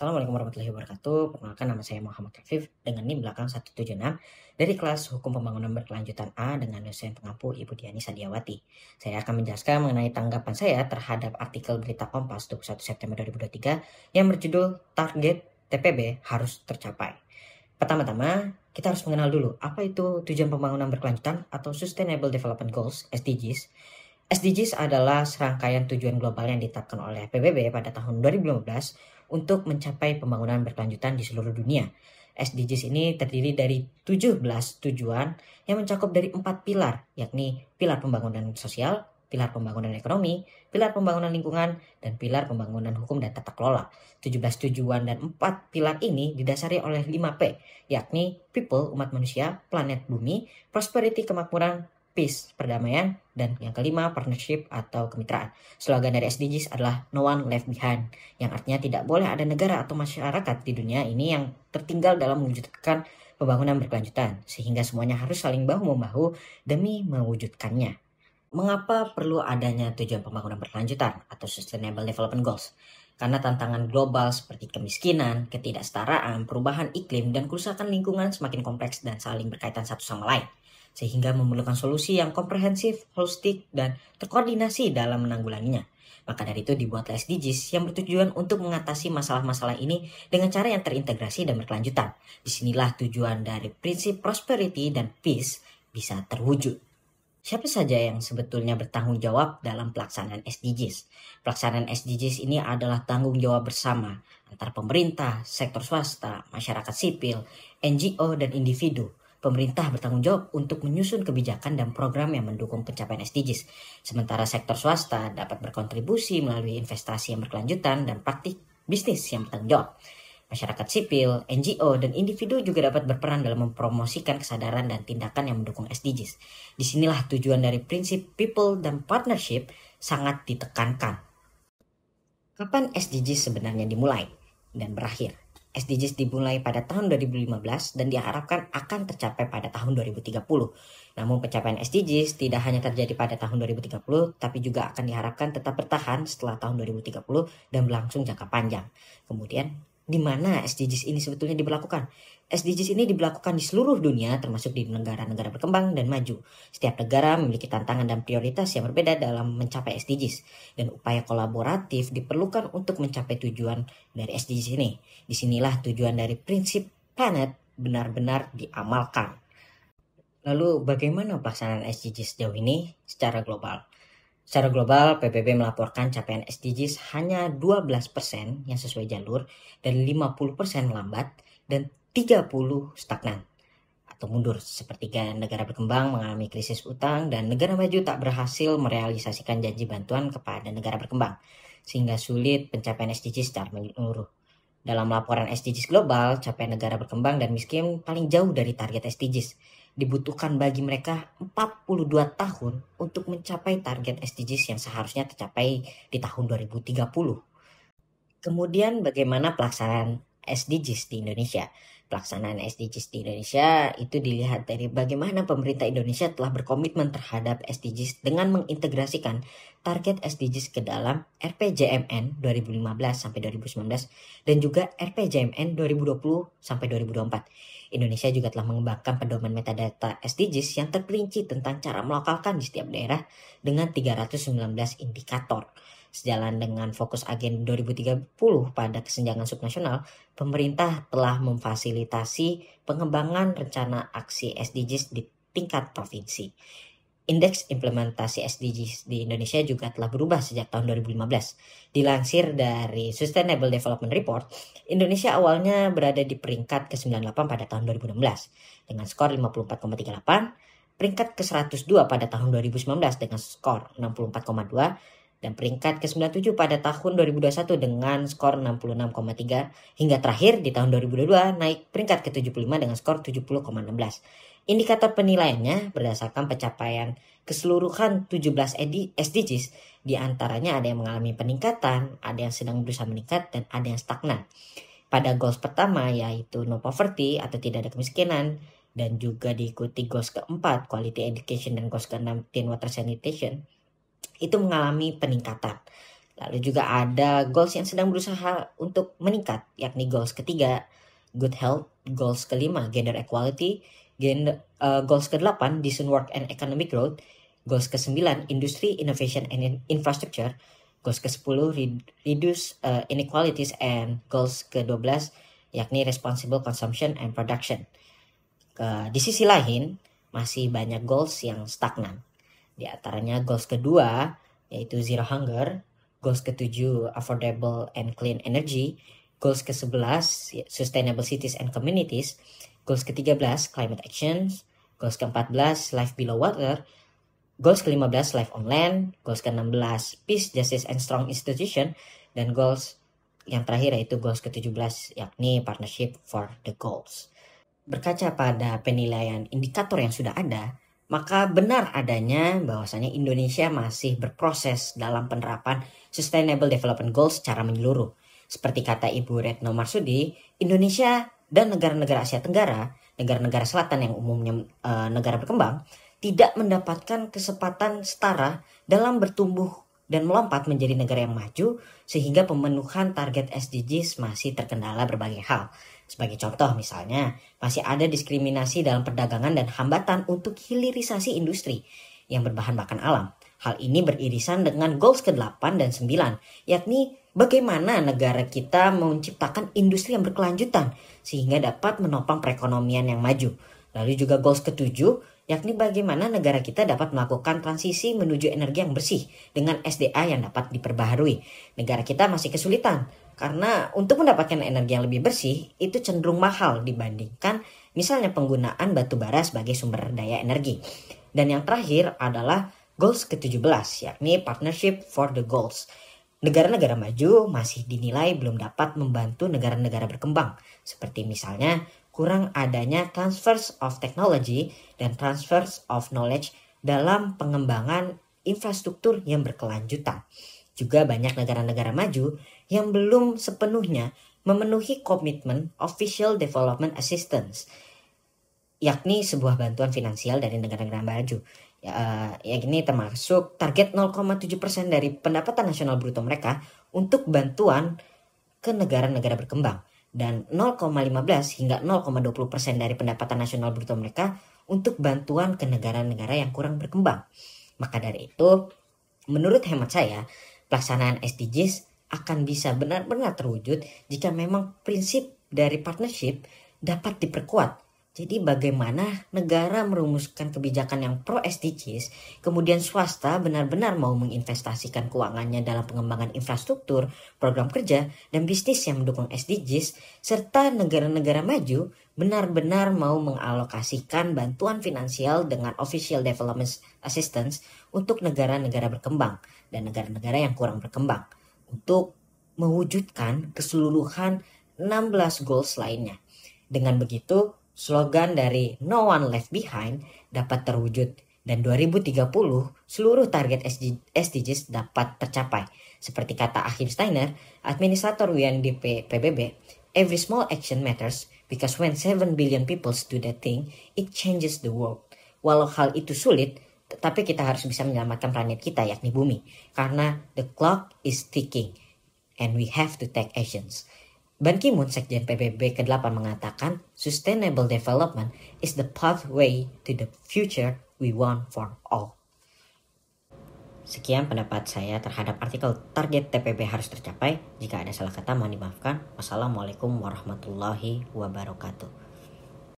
Assalamualaikum warahmatullahi wabarakatuh. Perkenalkan, nama saya Muhammad Afif dengan NIM belakang 176 dari kelas Hukum Pembangunan Berkelanjutan A dengan dosen pengampu Ibu Diani Sadiawati. Saya akan menjelaskan mengenai tanggapan saya terhadap artikel berita Kompas 21 September 2023 yang berjudul Target TPB harus tercapai. Pertama-tama, kita harus mengenal dulu apa itu tujuan pembangunan berkelanjutan atau Sustainable Development Goals (SDGs). SDGs adalah serangkaian tujuan global yang ditetapkan oleh PBB pada tahun 2015 untuk mencapai pembangunan berkelanjutan di seluruh dunia. SDGs ini terdiri dari 17 tujuan yang mencakup dari 4 pilar, yakni pilar pembangunan sosial, pilar pembangunan ekonomi, pilar pembangunan lingkungan, dan pilar pembangunan hukum dan tata kelola. 17 tujuan dan 4 pilar ini didasari oleh 5P, yakni people, umat manusia, planet bumi, prosperity, kemakmuran, peace, perdamaian, dan yang kelima, partnership atau kemitraan. Slogan dari SDGs adalah No One Left Behind, yang artinya tidak boleh ada negara atau masyarakat di dunia ini yang tertinggal dalam mewujudkan pembangunan berkelanjutan, sehingga semuanya harus saling bahu-membahu demi mewujudkannya. Mengapa perlu adanya tujuan pembangunan berkelanjutan atau Sustainable Development Goals? Karena tantangan global seperti kemiskinan, ketidaksetaraan, perubahan iklim, dan kerusakan lingkungan semakin kompleks dan saling berkaitan satu sama lain, sehingga memerlukan solusi yang komprehensif, holistik, dan terkoordinasi dalam menanggulanginya. Maka dari itu dibuatlah SDGs yang bertujuan untuk mengatasi masalah-masalah ini dengan cara yang terintegrasi dan berkelanjutan. Disinilah tujuan dari prinsip prosperity dan peace bisa terwujud. Siapa saja yang sebetulnya bertanggung jawab dalam pelaksanaan SDGs? Pelaksanaan SDGs ini adalah tanggung jawab bersama antara pemerintah, sektor swasta, masyarakat sipil, NGO, dan individu. Pemerintah bertanggung jawab untuk menyusun kebijakan dan program yang mendukung pencapaian SDGs. Sementara sektor swasta dapat berkontribusi melalui investasi yang berkelanjutan dan praktik bisnis yang bertanggung jawab. Masyarakat sipil, NGO, dan individu juga dapat berperan dalam mempromosikan kesadaran dan tindakan yang mendukung SDGs. Disinilah tujuan dari prinsip people dan partnership sangat ditekankan. Kapan SDGs sebenarnya dimulai dan berakhir? SDGs dimulai pada tahun 2015 dan diharapkan akan tercapai pada tahun 2030. Namun pencapaian SDGs tidak hanya terjadi pada tahun 2030, tapi juga akan diharapkan tetap bertahan setelah tahun 2030 dan berlangsung jangka panjang. Kemudian, di mana SDGs ini sebetulnya diberlakukan? SDGs ini diberlakukan di seluruh dunia, termasuk di negara-negara berkembang dan maju. Setiap negara memiliki tantangan dan prioritas yang berbeda dalam mencapai SDGs, dan upaya kolaboratif diperlukan untuk mencapai tujuan dari SDGs ini. Disinilah tujuan dari prinsip planet benar-benar diamalkan. Lalu bagaimana pelaksanaan SDGs sejauh ini secara global? Secara global, PBB melaporkan capaian SDGs hanya 12% yang sesuai jalur dan 50% lambat dan 30% stagnan atau mundur. Sepertiga negara berkembang mengalami krisis utang dan negara maju tak berhasil merealisasikan janji bantuan kepada negara berkembang, sehingga sulit pencapaian SDGs secara menyeluruh. Dalam laporan SDGs global, capaian negara berkembang dan miskin paling jauh dari target SDGs. Dibutuhkan bagi mereka 42 tahun untuk mencapai target SDGs yang seharusnya tercapai di tahun 2030. Kemudian bagaimana pelaksanaan SDGs di Indonesia? Pelaksanaan SDGs di Indonesia itu dilihat dari bagaimana pemerintah Indonesia telah berkomitmen terhadap SDGs dengan mengintegrasikan target SDGs ke dalam RPJMN 2015-2019 dan juga RPJMN 2020-2024. Indonesia juga telah mengembangkan pedoman metadata SDGs yang terperinci tentang cara melokalkan di setiap daerah dengan 319 indikator. Sejalan dengan fokus Agenda 2030 pada kesenjangan subnasional, pemerintah telah memfasilitasi pengembangan rencana aksi SDGs di tingkat provinsi. Indeks implementasi SDGs di Indonesia juga telah berubah sejak tahun 2015. Dilansir dari Sustainable Development Report, Indonesia awalnya berada di peringkat ke-98 pada tahun 2016 dengan skor 54,38, peringkat ke-102 pada tahun 2019 dengan skor 64,2, dan peringkat ke-97 pada tahun 2021 dengan skor 66,3, hingga terakhir di tahun 2022 naik peringkat ke-75 dengan skor 70,16. Indikator penilaiannya berdasarkan pencapaian keseluruhan 17 SDGs, di antaranya ada yang mengalami peningkatan, ada yang sedang berusaha meningkat, dan ada yang stagnan. Pada goals pertama yaitu no poverty atau tidak ada kemiskinan, dan juga diikuti goals keempat quality education dan goals ke-6 clean water sanitation, itu mengalami peningkatan. Lalu juga ada goals yang sedang berusaha untuk meningkat, yakni goals ketiga, good health, goals kelima, gender equality, goals ke-8, decent work and economic growth, goals ke-9, industry, innovation and infrastructure, goals ke-10, reduce inequalities, and goals ke-12, yakni responsible consumption and production. Di sisi lain, masih banyak goals yang stagnan. Di antaranya goals kedua, yaitu zero hunger, goals ke-7, affordable and clean energy, goals ke-11, sustainable cities and communities, goals ke-13, climate action, goals ke-14, life below water, goals ke-15, life on land, goals ke-16, peace, justice, and strong institution, dan goals yang terakhir yaitu goals ke-17, yakni partnership for the goals. Berkaca pada penilaian indikator yang sudah ada, maka benar adanya bahwasanya Indonesia masih berproses dalam penerapan Sustainable Development Goals secara menyeluruh. Seperti kata Ibu Retno Marsudi, Indonesia dan negara-negara Asia Tenggara, negara-negara selatan yang umumnya negara berkembang, tidak mendapatkan kesempatan setara dalam bertumbuh dan melompat menjadi negara yang maju, sehingga pemenuhan target SDGs masih terkendala berbagai hal. Sebagai contoh misalnya, masih ada diskriminasi dalam perdagangan dan hambatan untuk hilirisasi industri yang berbahan bakar alam. Hal ini beririsan dengan goals ke-8 dan 9, yakni bagaimana negara kita menciptakan industri yang berkelanjutan sehingga dapat menopang perekonomian yang maju. Lalu juga goals ke-7, yakni bagaimana negara kita dapat melakukan transisi menuju energi yang bersih dengan SDA yang dapat diperbaharui. Negara kita masih kesulitan karena untuk mendapatkan energi yang lebih bersih itu cenderung mahal dibandingkan misalnya penggunaan batu bara sebagai sumber daya energi. Dan yang terakhir adalah goals ke-17, yakni partnership for the goals. Negara-negara maju masih dinilai belum dapat membantu negara-negara berkembang, seperti misalnya kurang adanya transfers of technology dan transfers of knowledge dalam pengembangan infrastruktur yang berkelanjutan. Juga banyak negara-negara maju yang belum sepenuhnya memenuhi komitmen Official Development Assistance, yakni sebuah bantuan finansial dari negara-negara maju. Ini termasuk target 0,7% dari pendapatan nasional bruto mereka untuk bantuan ke negara-negara berkembang dan 0,15 hingga 0,20% dari pendapatan nasional bruto mereka untuk bantuan ke negara-negara yang kurang berkembang. Maka dari itu, menurut hemat saya, pelaksanaan SDGs akan bisa benar-benar terwujud jika memang prinsip dari partnership dapat diperkuat. Jadi bagaimana negara merumuskan kebijakan yang pro SDGs, kemudian swasta benar-benar mau menginvestasikan keuangannya dalam pengembangan infrastruktur, program kerja, dan bisnis yang mendukung SDGs, serta negara-negara maju benar-benar mau mengalokasikan bantuan finansial dengan Official Development Assistance untuk negara-negara berkembang dan negara-negara yang kurang berkembang untuk mewujudkan keseluruhan 16 goals lainnya. Dengan begitu, slogan dari No One Left Behind dapat terwujud dan 2030 seluruh target SDGs dapat tercapai. Seperti kata Achim Steiner, administrator UNDP PBB, every small action matters because when 7 billion people do that thing, it changes the world. Walau hal itu sulit, tetapi kita harus bisa menyelamatkan planet kita, yakni bumi. Karena the clock is ticking and we have to take actions. Ban Ki-moon, Sekjen PBB ke-8 mengatakan, Sustainable Development is the pathway to the future we want for all. Sekian pendapat saya terhadap artikel target TPB harus tercapai. Jika ada salah kata mohon dimaafkan. Wassalamualaikum warahmatullahi wabarakatuh.